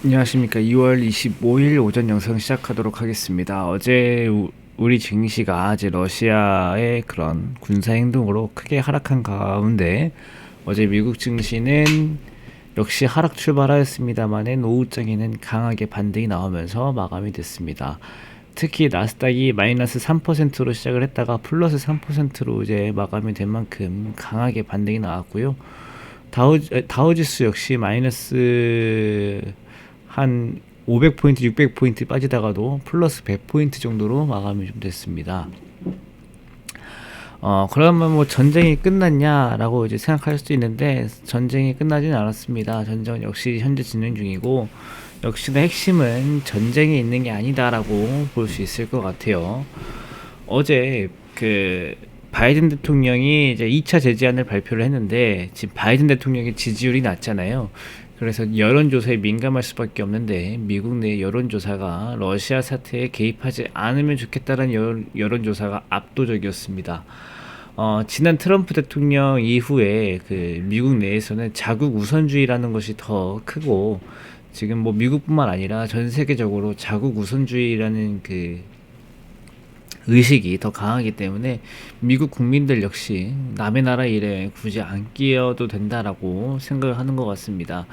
안녕하십니까. 2월 25일 오전 영상 시작하도록 하겠습니다. 어제 우리 증시가 이제 러시아의 그런 군사 행동으로 크게 하락한 가운데 어제 미국 증시는 역시 하락 출발하였습니다만은 오후장에는 강하게 반등이 나오면서 마감이 됐습니다. 특히 나스닥이 마이너스 3%로 시작을 했다가 플러스 3%로 이제 마감이 된 만큼 강하게 반등이 나왔고요. 다우지수 역시 마이너스 한 500포인트, 600포인트 빠지다가도 플러스 100포인트 정도로 마감이 좀 됐습니다. 그러면 뭐 전쟁이 끝났냐라고 이제 생각할 수도 있는데 전쟁이 끝나진 않았습니다. 전쟁은 역시 현재 진행 중이고 역시나 핵심은 전쟁이 있는 게 아니다라고 볼 수 있을 것 같아요. 어제 그 바이든 대통령이 이제 2차 제재안을 발표를 했는데 지금 바이든 대통령의 지지율이 낮잖아요. 그래서 여론조사에 민감할 수밖에 없는데 미국 내 여론조사가 러시아 사태에 개입하지 않으면 좋겠다는 여론조사가 압도적이었습니다. 지난 트럼프 대통령 이후에 그 미국 내에서는 자국 우선주의라는 것이 더 크고 지금 뭐 미국뿐만 아니라 전 세계적으로 자국 우선주의라는 그 의식이 더 강하기 때문에 미국 국민들 역시 남의 나라 일에 굳이 안 끼어도 된다라고 생각을 하는 것 같습니다.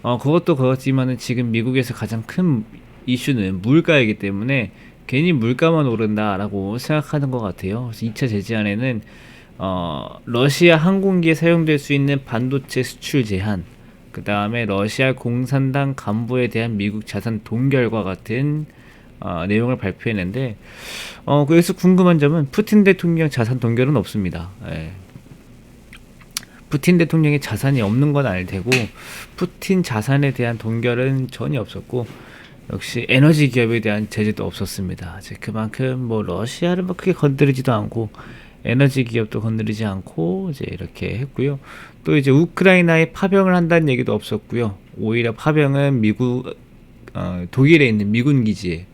그것도 그렇지만은 지금 미국에서 가장 큰 이슈는 물가이기 때문에 괜히 물가만 오른다라고 생각하는 것 같아요. 그래서 2차 제재안에는 러시아 항공기에 사용될 수 있는 반도체 수출 제한, 그 다음에 러시아 공산당 간부에 대한 미국 자산 동결과 같은 내용을 발표했는데 그래서 궁금한 점은 푸틴 대통령 자산 동결은 없습니다. 예. 푸틴 대통령의 자산이 없는 건 알 테고 푸틴 자산에 대한 동결은 전혀 없었고 역시 에너지 기업에 대한 제재도 없었습니다. 이제 그만큼 뭐 러시아를 뭐 크게 건드리지도 않고 에너지 기업도 건드리지 않고 이제 이렇게 했고요. 또 이제 우크라이나에 파병을 한다는 얘기도 없었고요. 오히려 파병은 독일에 있는 미군 기지에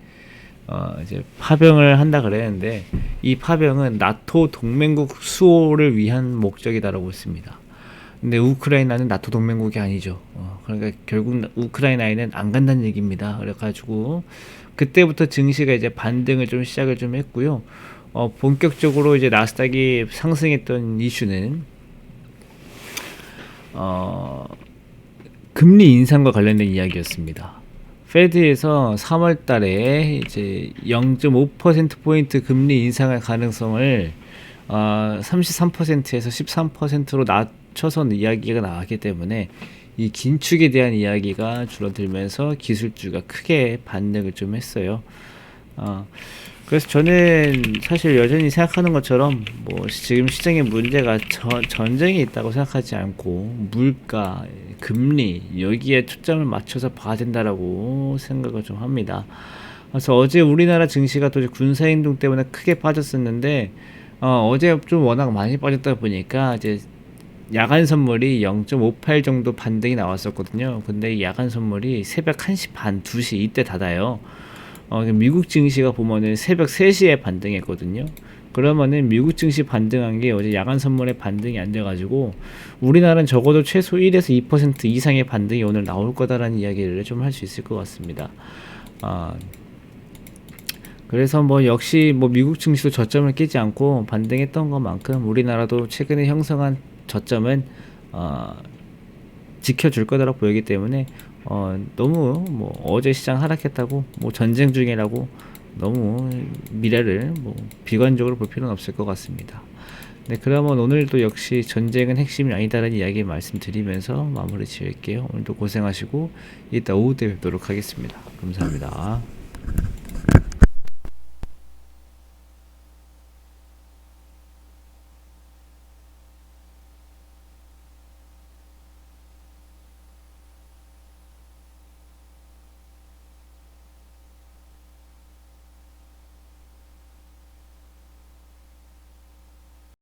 이제 파병을 한다 그랬는데 이 파병은 나토 동맹국 수호를 위한 목적이다라고 했습니다. 근데 우크라이나는 나토 동맹국이 아니죠. 그러니까 결국 우크라이나에는 안 간다는 얘기입니다. 그래가지고 그때부터 증시가 이제 반등을 좀 시작을 좀 했고요. 본격적으로 이제 나스닥이 상승했던 이슈는 금리 인상과 관련된 이야기였습니다. 페드에서 3월 달에 이제 0.5%포인트 금리 인상할 가능성을 33%에서 13%로 낮춰서 이야기가 나왔기 때문에 이 긴축에 대한 이야기가 줄어들면서 기술주가 크게 반등을 좀 했어요. 그래서 저는 사실 여전히 생각하는 것처럼 뭐 지금 시장의 문제가 전쟁이 있다고 생각하지 않고 물가, 금리 여기에 초점을 맞춰서 봐야 된다라고 생각을 좀 합니다. 그래서 어제 우리나라 증시가 또 군사행동 때문에 크게 빠졌었는데 어제 좀 워낙 많이 빠졌다 보니까 이제 야간 선물이 0.58 정도 반등이 나왔었거든요. 근데 이 야간 선물이 새벽 1시 반, 2시 이때 닫아요. 미국 증시가 보면은 새벽 3시에 반등했거든요. 그러면은 미국 증시 반등한 게 어제 야간 선물에 반등이 안 돼가지고 우리나라는 적어도 최소 1에서 2% 이상의 반등이 오늘 나올 거다라는 이야기를 좀 할 수 있을 것 같습니다. 그래서 뭐 역시 뭐 미국 증시도 저점을 깨지 않고 반등했던 것만큼 우리나라도 최근에 형성한 저점은 지켜줄 거다라고 보이기 때문에 너무 뭐 어제 시장 하락했다고 뭐 전쟁 중이라고 너무 미래를 뭐 비관적으로 볼 필요는 없을 것 같습니다. 네, 그러면 오늘도 역시 전쟁은 핵심이 아니다라는 이야기 말씀드리면서 마무리 지을게요. 오늘도 고생하시고 이따 오후 때 뵙도록 하겠습니다. 감사합니다.